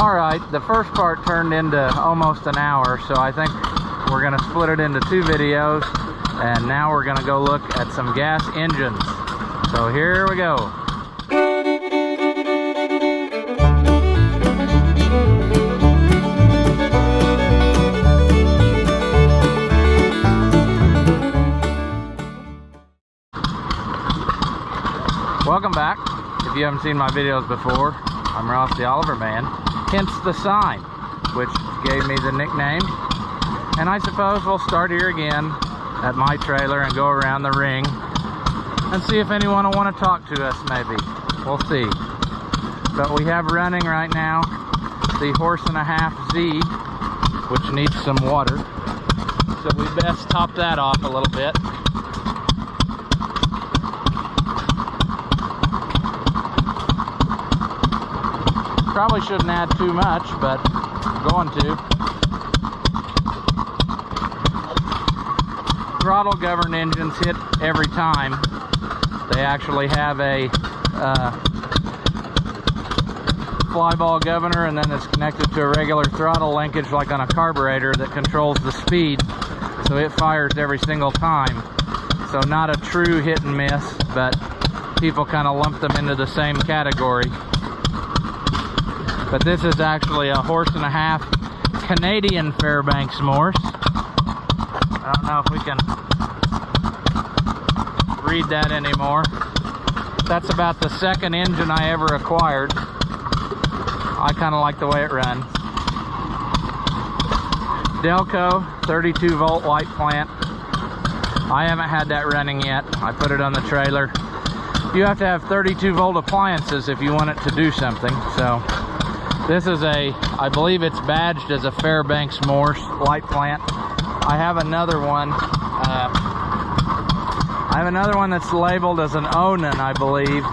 Alright, the first part turned into almost an hour, so I think we're going to split it into 2 videos, and now we're going to go look at some gas engines. So here we go. Welcome back. If you haven't seen my videos before, I'm Ross the Oliver Man, hence the sign, which gave me the nickname. And I suppose we'll start here again at my trailer and go around the ring and see if anyone will want to talk to us, maybe. We'll see. But we have running right now the 1.5 Z, which needs some water. So we best top that off a little bit. Probably shouldn't add too much, but I'm going to. Throttle governed engines hit every time. They actually have a fly ball governor, and then it's connected to a regular throttle linkage like on a carburetor that controls the speed, so it fires every single time. So not a true hit and miss, but people kind of lump them into the same category. But this is actually a 1.5 Canadian Fairbanks Morse. I don't know if we can read that anymore. That's about the second engine I ever acquired. I kind of like the way it runs. Delco 32 volt light plant. I haven't had that running yet. I put it on the trailer. You have to have 32 volt appliances if you want it to do something. So this is I believe it's badged as a Fairbanks Morse light plant. I have another one. That's labeled as an Onan, I believe.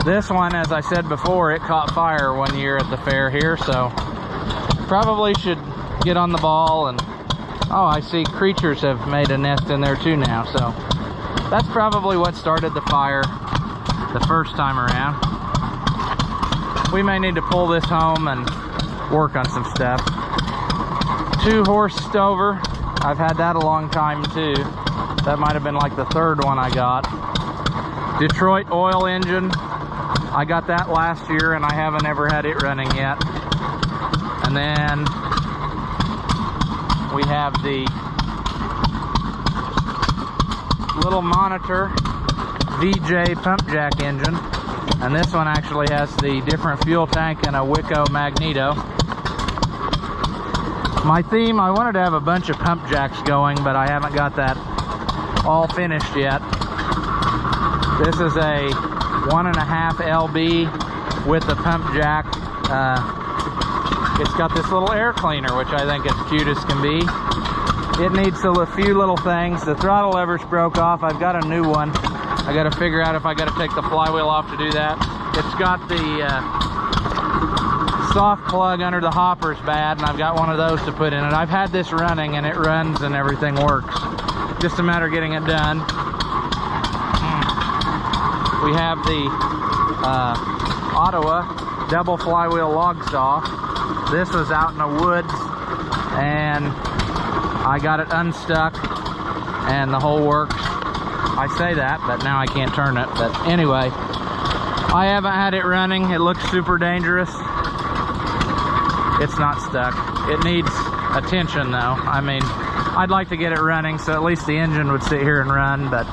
This one, as I said before, it caught fire one year at the fair here, so probably should get on the ball. And oh, I see creatures have made a nest in there too now, so that's probably what started the fire the first time around. We may need to pull this home and work on some stuff. 2-horse stover. I've had that a long time too. That might have been like the 3rd one I got. Detroit oil engine. I got that last year and I haven't ever had it running yet. And then we have the little monitor VJ pump jack engine. And this one actually has the different fuel tank and a Wico magneto. My theme, I wanted to have a bunch of pump jacks going, but I haven't got that all finished yet. This is a 1.5 LB with the pump jack. It's got this little air cleaner, which I think is cute as can be. It needs a few little things. The throttle levers broke off. I've got a new one. I got to figure out if I got to take the flywheel off to do that. It's got the soft plug under the hopper's bad, and I've got one of those to put in it. I've had this running, and it runs and everything works. Just a matter of getting it done. We have the Ottawa double flywheel log saw. This was out in the woods, and I got it unstuck, and the whole works. I say that, but now I can't turn it. But anyway, I haven't had it running. It looks super dangerous. It's not stuck. It needs attention though. I mean, I'd like to get it running so at least the engine would sit here and run, but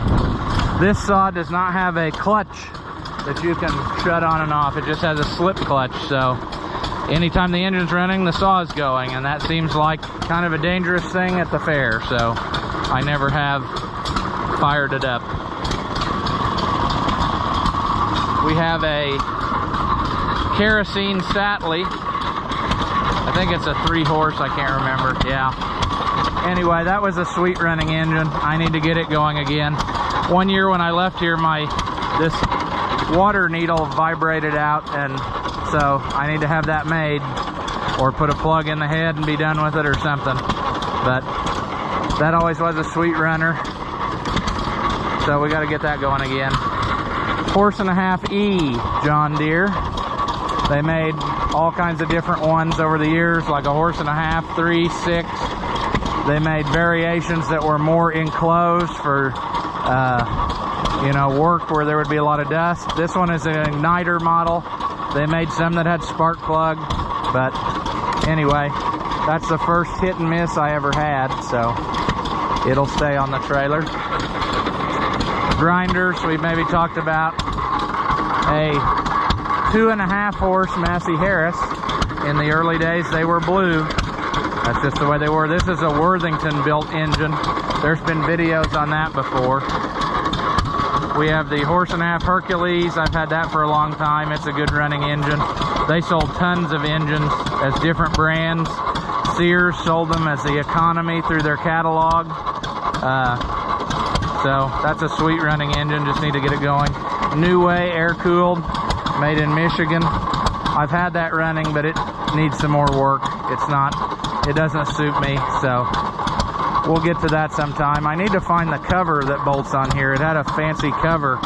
this saw does not have a clutch that you can shut on and off. It just has a slip clutch, so anytime the engine's running, the saw is going, and that seems like kind of a dangerous thing at the fair, so I never have fired it up. We have a kerosene Satley. I think it's a 3-horse, I can't remember. Yeah. Anyway, that was a sweet running engine. I need to get it going again. One year when I left here, this water needle vibrated out, and so I need to have that made, or put a plug in the head and be done with it or something. But that always was a sweet runner, so we got to get that going again. 1.5 E John Deere. They made all kinds of different ones over the years, like a horse and a half, 3, 6. They made variations that were more enclosed for, you know, work where there would be a lot of dust. This one is an igniter model. They made some that had spark plug, but anyway, that's the first hit and miss I ever had, so it'll stay on the trailer. Grinders, we maybe talked about. A 2.5 horse Massey Harris. In the early days, they were blue. That's just the way they were. This is a Worthington built engine. There's been videos on that before. We have the 1.5 horse Hercules. I've had that for a long time. It's a good running engine. They sold tons of engines as different brands. Sears sold them as the economy through their catalog. So that's a sweet running engine. Just need to get it going. New Way air cooled, made in Michigan. I've had that running, but it needs some more work. It doesn't suit me, so we'll get to that sometime. I need to find the cover that bolts on here. It had a fancy cover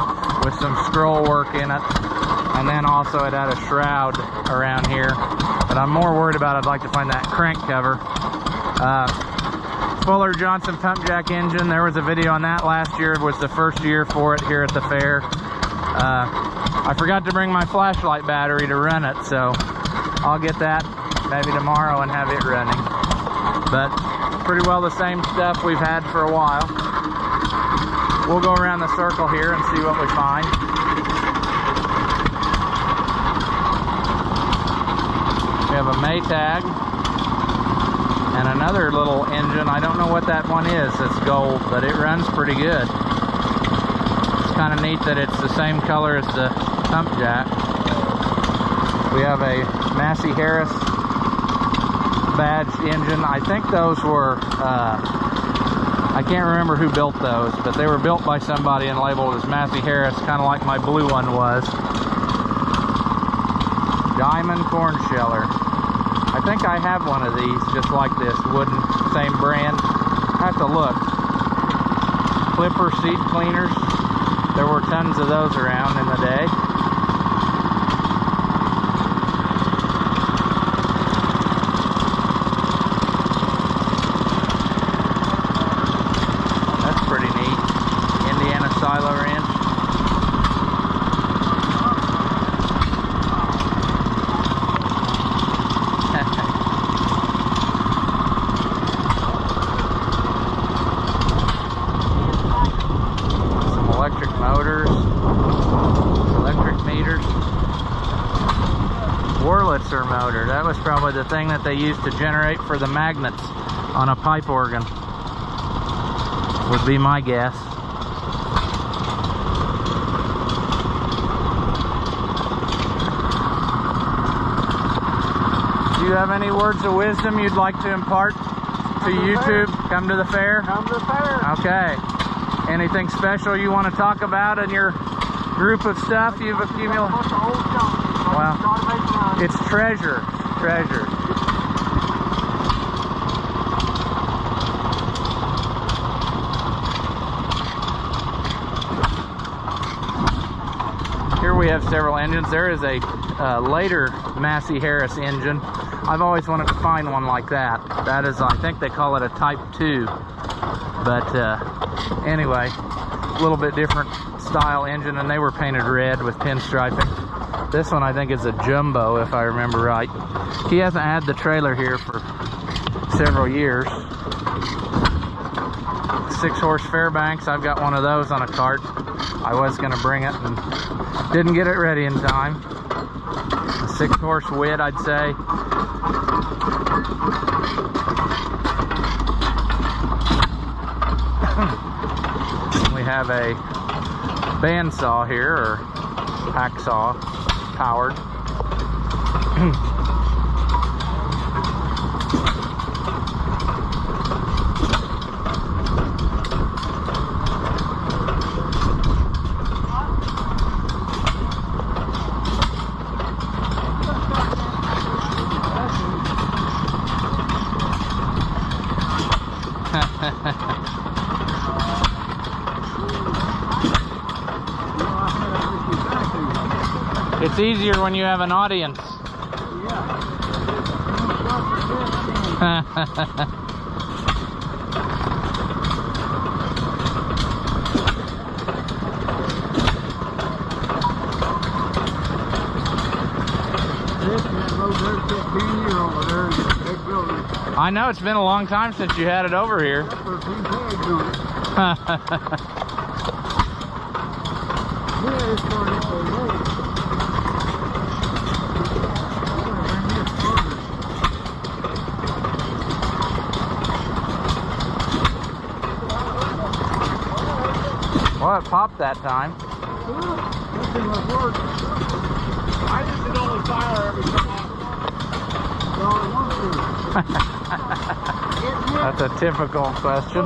with some scroll work in it, and then also it had a shroud around here, but I'm more worried about I'd like to find that crank cover. Fuller Johnson pump jack engine. There was a video on that last year. It was the first year for it here at the fair. I forgot to bring my flashlight battery to run it, so I'll get that maybe tomorrow and have it running. But pretty well the same stuff we've had for a while. We'll go around the circle here and see what we find. We have a Maytag and another little engine. I don't know what that one is. It's gold, but it runs pretty good. It's kind of neat that it's the same color as the pump jack. We have a Massey Harris badged engine. I think those were, I can't remember who built those, but they were built by somebody and labeled as Massey Harris, kind of like my blue one was. Diamond corn sheller. I think I have one of these just like this, wooden, same brand. I have to look. Clipper seed cleaners. There were tons of those around in the day. That's pretty neat. Indiana silo wrench. Electric motors, electric meters. Wurlitzer motor. That was probably the thing that they used to generate for the magnets on a pipe organ, would be my guess. Do you have any words of wisdom you'd like to impart to YouTube? Come to the fair? Come to the fair. Okay. Anything special you want to talk about in your group of stuff you've accumulated? Well, it's treasure. Treasure. Here we have several engines. There is a later Massey Harris engine. I've always wanted to find one like that. That is, I think they call it a Type 2. But anyway, a little bit different style engine, and they were painted red with pinstriping. This one I think is a jumbo, if I remember right. He hasn't had the trailer here for several years. 6-horse Fairbanks. I've got one of those on a cart. I was going to bring it and didn't get it ready in time. A 6-horse Wit, I'd say. We have a bandsaw here, or hacksaw powered. It's easier when you have an audience. I know it's been a long time since you had it over here. Well, it popped that time. I just can only fire every time. That's a typical question.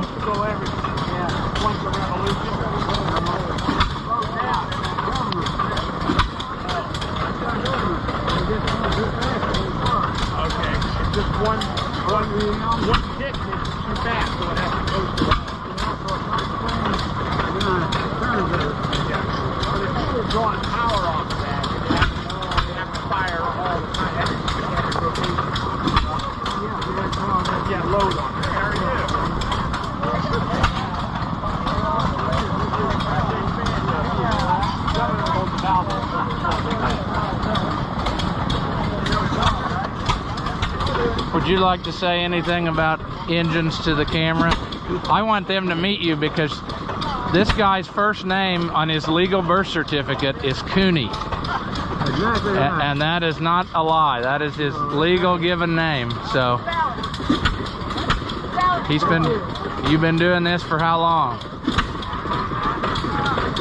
Okay, just one kick is too fast, so it has to go through. But if you were drawing power off of that, you have to fire all the time. Yeah, load on it. There you Would you like to say anything about engines to the camera? I want them to meet you because this guy's first name on his legal birth certificate is Cooney. Exactly right. And that is not a lie. That is his legal given name. So you've been doing this for how long?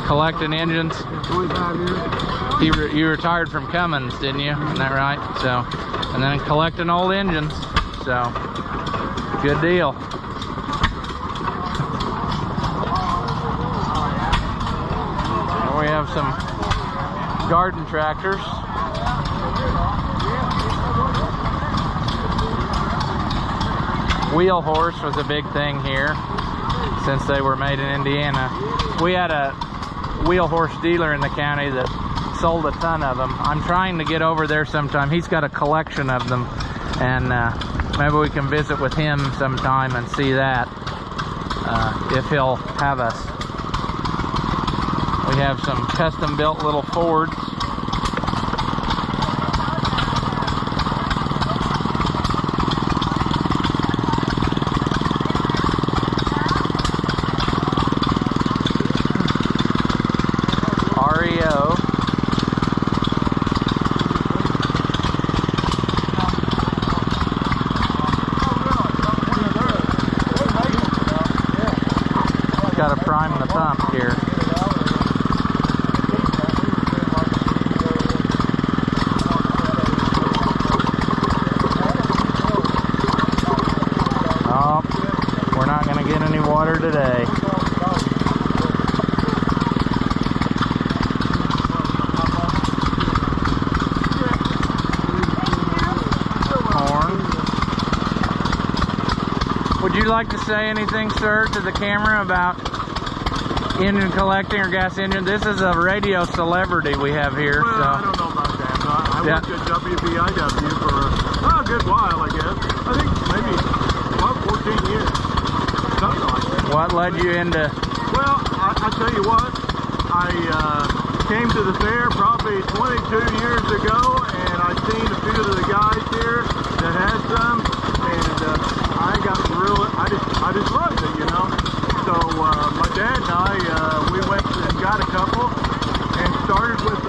Collecting engines? 25 years. You retired from Cummins, didn't you? Isn't that right? So, and then collecting old engines. So, good deal. Here we have some garden tractors. Wheel horse was a big thing here since they were made in Indiana. We had a wheel horse dealer in the county that sold a ton of them. I'm trying to get over there sometime. He's got a collection of them, and maybe we can visit with him sometime and see that, if he'll have us. We have some custom built little Fords. REO. Got to prime the pump here. Oh, we're not going to get any water today. Would you like to say anything, sir, to the camera about engine collecting or gas engine? This is a radio celebrity we have here. Well, so. I don't know about that. I worked at WBIW for a good while, I guess. I think maybe 14 years, something like that. What led you into? Well, I tell you what, I came to the fair probably 22 years ago, and I seen a few of the guys here that had some, and I got really, I just loved it, you know. So my dad and I, we went and got a couple, and started with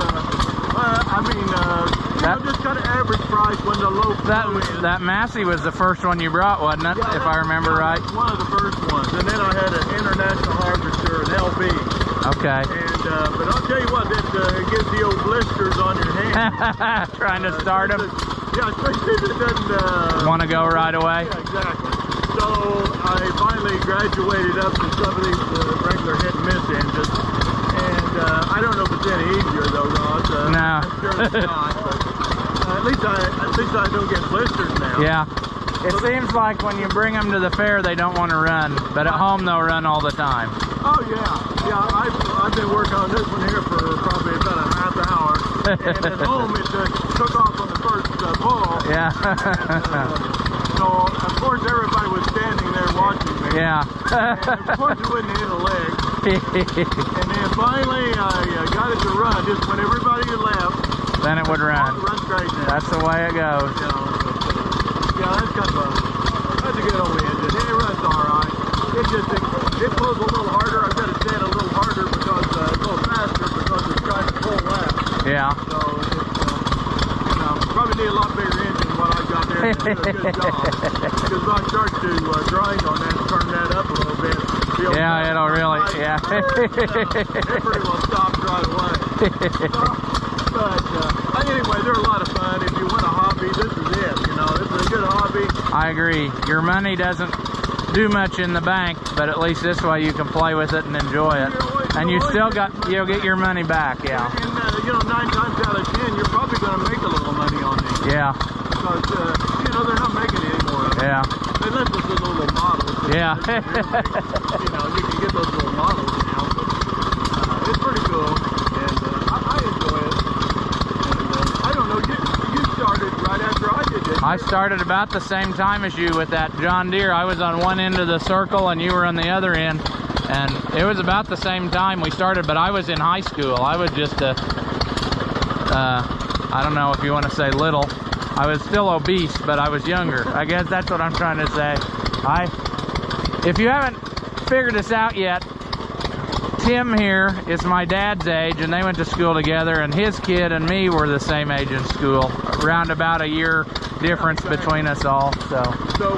just kind of average price when the low flow is. That Massey was the first one you brought, wasn't it? Yeah, if I remember right. One of the first ones, and then I had an International Harvester, an LB. Okay. And but I'll tell you what, it gives the old blisters on your hands. Trying to start them. Yeah, especially if it doesn't want to go right away. Yeah, exactly. So I finally graduated up to some of these regular hit and miss engines, and I don't know if it's any easier though, Ross. No. I'm sure it's not. But at least I don't get blisters now. Yeah. It seems like when you bring them to the fair, they don't want to run, but at home they'll run all the time. Oh yeah, yeah. I've been working on this one here for probably about a half hour, and at home it took off on the first pull, Yeah. So, of course, everybody was standing there watching me. Yeah. And of course, it wouldn't hit a leg. And then finally, I got it to run. Just when everybody left, Then it would run. Run straight now. That's the way it goes. You know, but, yeah, that's kind of that's a good old engine. It runs all right. It pulls a little harder. I've got to stand a little harder because a little faster because it's trying to pull left. Yeah. So it's probably need a lot bigger engine than what I've got there. To do a good job. Because when I start to grind on that, turn that up a little bit. Yeah, it'll really. Yeah. It pretty well stops right away. But anyway, they're a lot of fun. If you want a hobby, this is it. You know, this is a good hobby. I agree. Your money doesn't do much in the bank, but at least this way you can play with it and enjoy it. And you still you'll get your money back. Yeah. And you know, 9 times out of 10, you're probably going to make a little money on these. Yeah. Because you know, they're not making it anymore. Yeah. Unless it's those little models. Yeah. You know, you can get those little models now. But, it's pretty cool, and I enjoy it. And I don't know, you started right after I did, didn't you? I started about the same time as you with that John Deere. I was on one end of the circle and you were on the other end. And it was about the same time we started, but I was in high school. I was just I don't know if you want to say little. I was still obese, but I was younger. I guess that's what I'm trying to say. If you haven't figured this out yet, Tim here is my dad's age, and they went to school together, and his kid and me were the same age in school. Around about a year difference between us all. So I'm still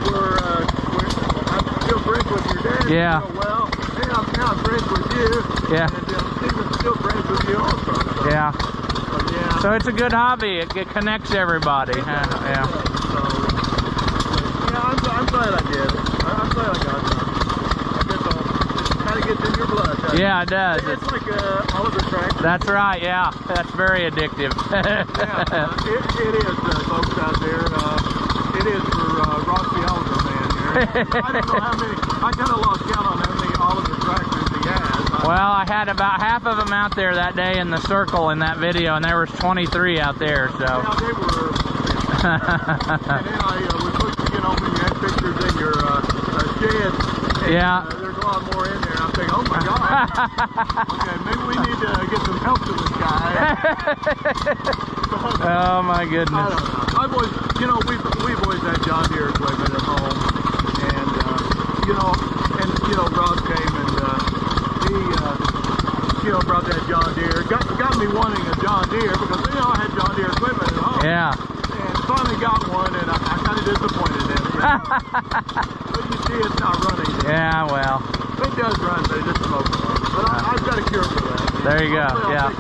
friends with your dad. Yeah. Well, now I'm friends with you. Yeah. And Steven's still friends with you also. So. Yeah. Yeah. So it's a good hobby. It connects everybody. Yeah. Yeah, I'm glad I did it. I'm glad I got it. I guess it kind of gets in your blood. Doesn't Yeah, it does. It's like all of the tracks. That's right. Yeah, that's very addictive. Yeah, it is, folks out there. It is for Rossi Oliver, man. Here. I don't know how many. I kind of lost count on how many Oliver tractors he has. Well, I had about half of them out there that day in the circle in that video, and there was 23 out there. So. Yeah, they were. And then I was looking, you know, when you had pictures in your shed. And, Yeah. There's a lot more in there. I'm thinking, oh my God. Okay, maybe we need to get some help to this guy. Oh my I goodness. don't know. I've always, you know, we've always had John Deere equipment at home, and you know, Rob came and he brought that John Deere. Got me wanting a John Deere because you know I had John Deere equipment at home. Yeah. And finally got one, and I'm kind of disappointed in it. But you see, it's not running. Yeah, well. It does run, but it just smokes. But I've got a cure for that. There you go. Yeah.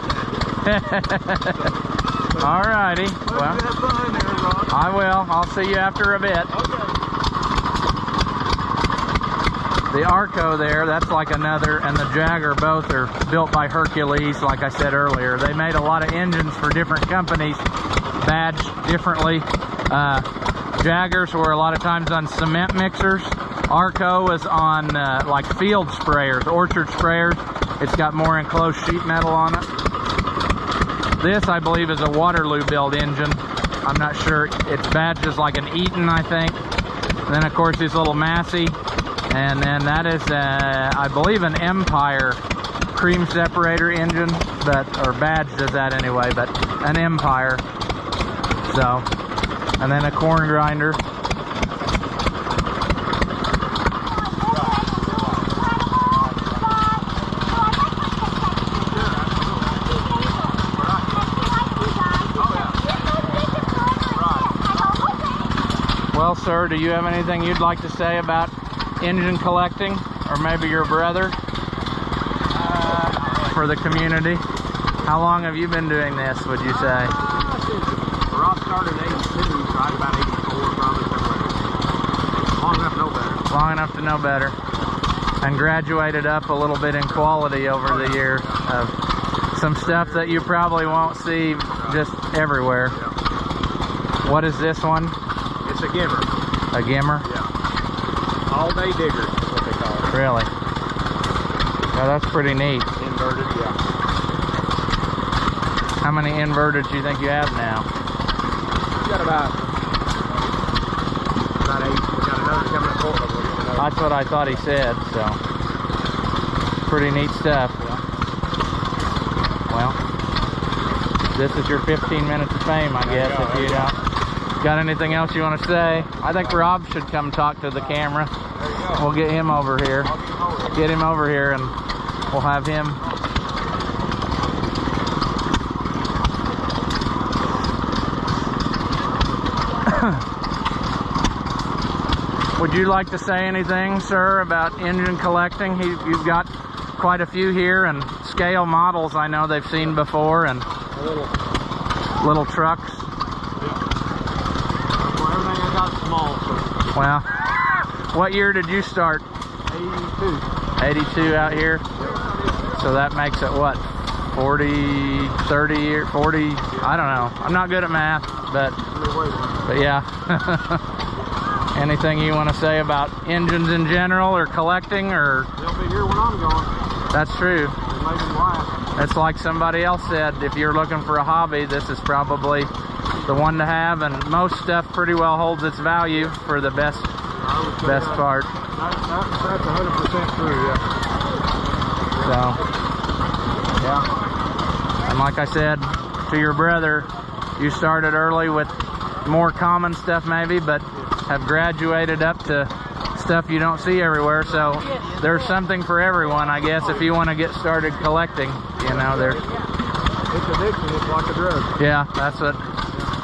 All righty. Well, have fun there, Rob. I will. I'll see you after a bit. Okay. The Arco there, that's like another, and the Jagger both are built by Hercules, like I said earlier. They made a lot of engines for different companies, badged differently. Jaggers were a lot of times on cement mixers. Arco was on like field sprayers, orchard sprayers. It's got more enclosed sheet metal on it. This, I believe, is a Waterloo build engine. I'm not sure. It's badged as like an Eaton, I think. And then, of course, this little Massey. And then that is, I believe, an Empire cream separator engine, or badged as that anyway, but an Empire. So, and then a corn grinder. Well, sir, do you have anything you'd like to say about engine collecting, or maybe your brother, for the community? How long have you been doing this, would you say? Rob started in 82, tried about 84, probably somewhere. Long enough to know better. Long enough to know better. And graduated up a little bit in quality over the year of some stuff that you probably won't see just everywhere. Yeah. What is this one? It's a gimmer. A gimmer? Yeah. All-day digger is what they call it. Really? Yeah, that's pretty neat. Inverted, yeah. How many inverted do you think you have now? We got about coming to Portland. That's what I thought he said, so pretty neat stuff. Well, this is your 15 minutes of fame, I guess, if you don't. Got anything else you want to say? I think Rob should come talk to the camera. We'll get him over here. Get him over here and we'll have him. Would you like to say anything, sir, about engine collecting? You've got quite a few here, and scale models I know they've seen before, and little trucks. Well, everything I got small. So. Well, what year did you start? 82. 82 out here. So that makes it what? 40, 30 years, 40, I don't know. I'm not good at math, but yeah. Anything you want to say about engines in general, or collecting, or? They'll be here when I'm going. That's true. They make them laugh. It's like somebody else said, if you're looking for a hobby, this is probably the one to have, and most stuff pretty well holds its value for the best part. That's 100% true, yeah. So, yeah. And like I said to your brother, you started early with more common stuff maybe, but have graduated up to stuff you don't see everywhere. So there's something for everyone, I guess, if you want to get started collecting. You know, there's. It's addiction. It's like a drug. Yeah, that's what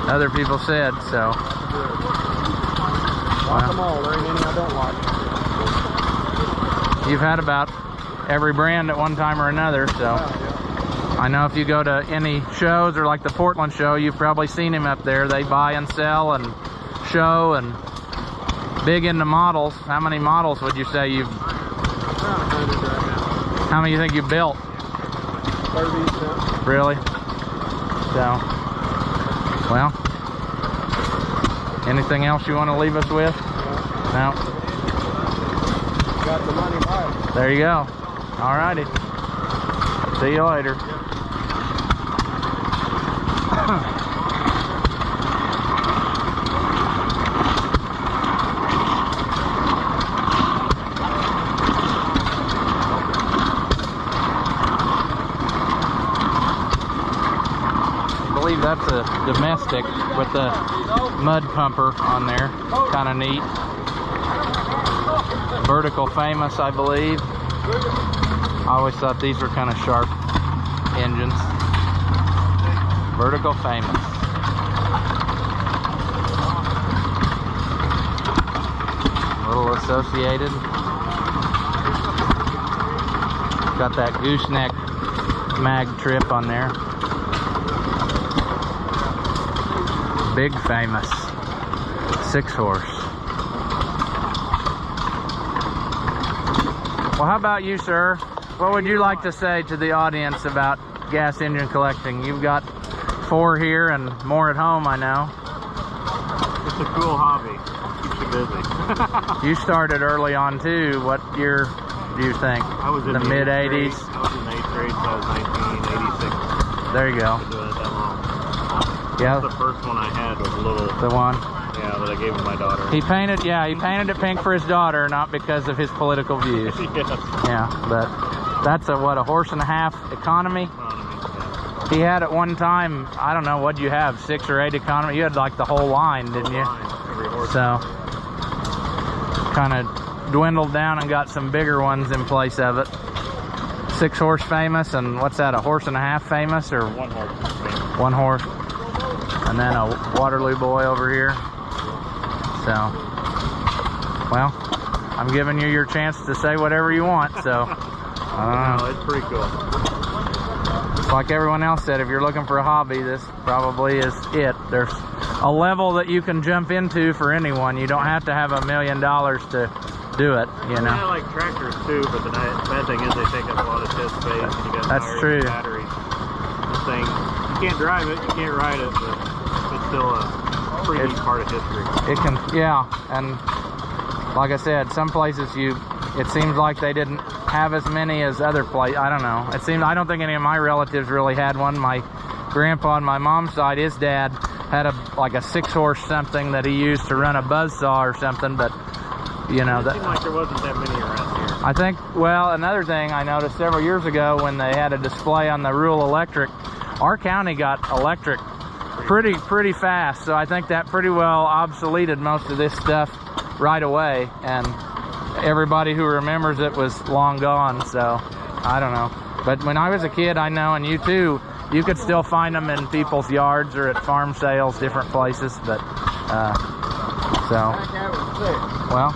other people said. So. Like them all. There ain't any I don't like. You've had about every brand at one time or another, so. I know if you go to any shows, or like the Portland show, you've probably seen him up there. They buy and sell and show, and big into models. How many models would you say you've? How many you think you built? 30. Really? So, well, anything else you want to leave us with? No. Got the money by it. There you go. All righty. See you later. I believe that's a domestic with the mud pumper on there. Kind of neat. Vertical Famous, I believe. I always thought these were kind of sharp engines. Vertical Famous. Little Associated. Got that gooseneck mag trip on there. Big Famous 6-horse. Well, how about you, sir? What would you like to say to the audience about gas engine collecting? You've got 4 here and more at home, I know. It's a cool hobby. Keeps you busy. You started early on too. What year do you think? I was in the mid 80s. I was in 8th grade, so I was 1986. There you go. I've been doing it that long. Yeah. The first one I had was a little. The one. Yeah, that I gave to my daughter. He painted it pink for his daughter, not because of his political views. Yes. Yeah, but that's a 1.5 horse economy. Yeah. He had at one time, I don't know, what'd you have, 6 or 8 economy? You had like the whole line, didn't you? Every horse. So, kind of dwindled down and got some bigger ones in place of it. 6-horse Famous, and what's that, 1.5 horse Famous, or 1 horse. 1 horse? And then a Waterloo boy over here. So, well, I'm giving you your chance to say whatever you want, so I don't know. It's pretty cool. Like everyone else said, if you're looking for a hobby, this probably is it. There's a level that you can jump into for anyone. You don't have to have $1 million to do it, you know. I like tractors too, but the bad thing is they take up a lot of test space. And you got That's tires true. And batteries. This thing, you can't drive it, you can't ride it, but it's still a pretty neat part of history. It can, yeah, and like I said, some places it seems like they didn't have as many as other places. I don't know. I don't think any of my relatives really had one. My grandpa on my mom's side, his dad had like a 6-horse something that he used to run a buzzsaw or something, but you know, It seemed like there wasn't that many around here. I think, well, another thing I noticed several years ago when they had a display on the rural electric, our county got electric pretty fast. So I think that pretty well obsoleted most of this stuff right away. And everybody who remembers it was long gone. So I don't know. But when I was a kid, I know, and you too, you could still find them in people's yards or at farm sales, different places. But, so, well,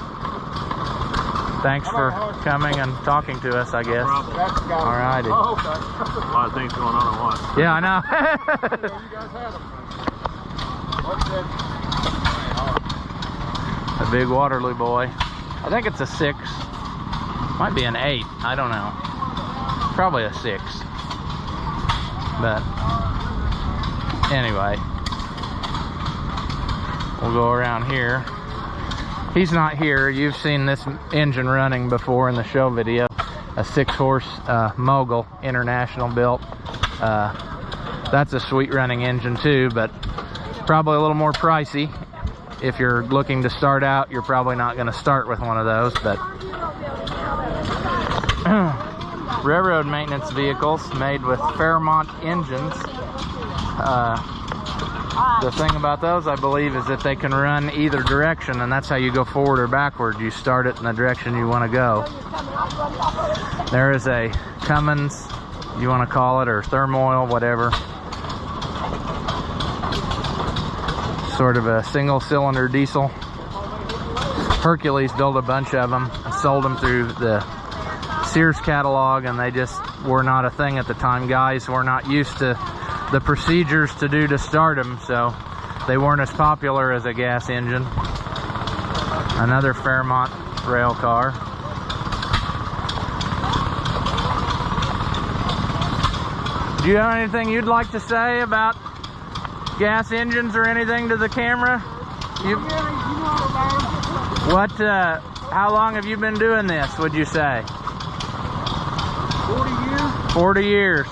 thanks for coming and talking to us, I guess. No problem. All righty. Oh, okay. A lot of things going on at once. Yeah, I know. You guys had them. What's that? A big Waterloo boy. I think it's a 6. Might be an 8. I don't know. Probably a 6. But anyway, we'll go around here. He's not here. You've seen this engine running before in the show video. A 6-horse Mogul International built. That's a sweet running engine too, but probably a little more pricey. If you're looking to start out, you're probably not going to start with one of those. But railroad maintenance vehicles made with Fairmont engines. The thing about those, I believe, is that they can run either direction, and that's how you go forward or backward. You start it in the direction you want to go. There is a Cummins, you want to call it, or Thermoil, whatever. Sort of a single-cylinder diesel. Hercules built a bunch of them and sold them through the Sears catalog, and they just were not a thing at the time. Guys were not used to the procedures to do to start them, so they weren't as popular as a gas engine. Another Fairmont rail car. Do you have anything you'd like to say about gas engines or anything to the camera? How long have you been doing this, would you say? 40 years? 40 years.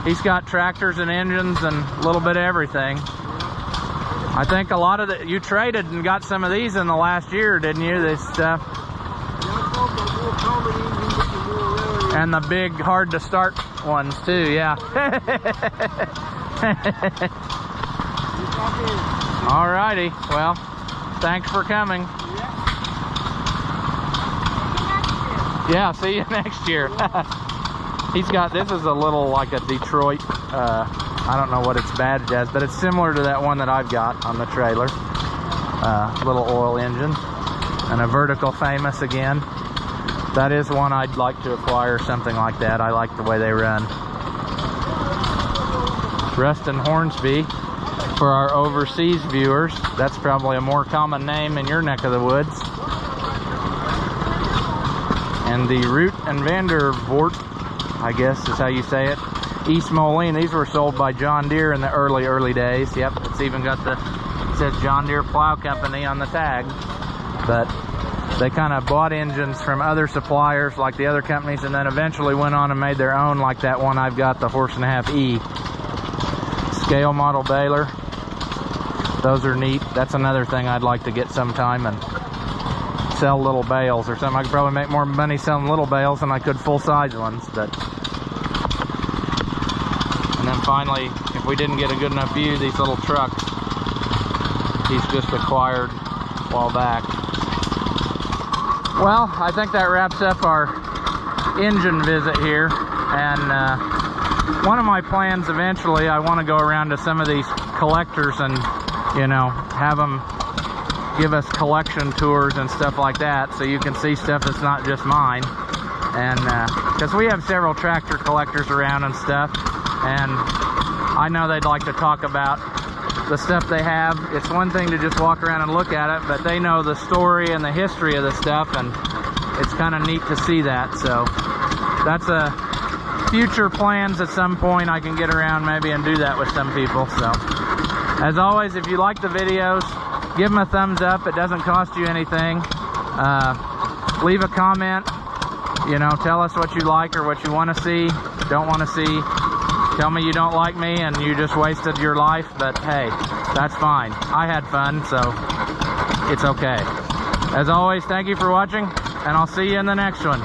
He's got tractors and engines and a little bit of everything. I think a lot of you traded and got some of these in the last year, didn't you? This stuff. And the big, hard to start ones too, yeah. Alrighty, well, thanks for coming. Yeah, see you next year. He's got, this is a little like a Detroit, I don't know what it's badged as, but it's similar to that one that I've got on the trailer. Little oil engine. And a vertical famous again. That is one I'd like to acquire, something like that. I like the way they run. Ruston Hornsby, for our overseas viewers. That's probably a more common name in your neck of the woods. And the Root and Vandervoort, I guess is how you say it, East Moline. These were sold by John Deere in the early days. Yep, it's even got the, it says John Deere Plow Company on the tag. But they kind of bought engines from other suppliers like the other companies, and then eventually went on and made their own, like that one I've got, the 1.5 E. Scale model baler. Those are neat. That's another thing I'd like to get sometime and sell little bales or something. I could probably make more money selling little bales than I could full-size ones. But and then finally, if we didn't get a good enough view, these little trucks he's just acquired a while back. Well, I think that wraps up our engine visit here. And one of my plans eventually, I want to go around to some of these collectors and, you know, have them give us collection tours and stuff like that, so you can see stuff that's not just mine. And because we have several tractor collectors around and stuff, and I know they'd like to talk about the stuff they have. It's one thing to just walk around and look at it, but they know the story and the history of the stuff, and it's kind of neat to see that. So that's a future plans. At some point I can get around maybe and do that with some people. So as always, if you like the videos, give them a thumbs up. It doesn't cost you anything. Leave a comment. You know, tell us what you like or what you want to see, don't want to see. Tell me you don't like me and you just wasted your life, but hey, that's fine. I had fun, so it's okay. As always, thank you for watching, and I'll see you in the next one.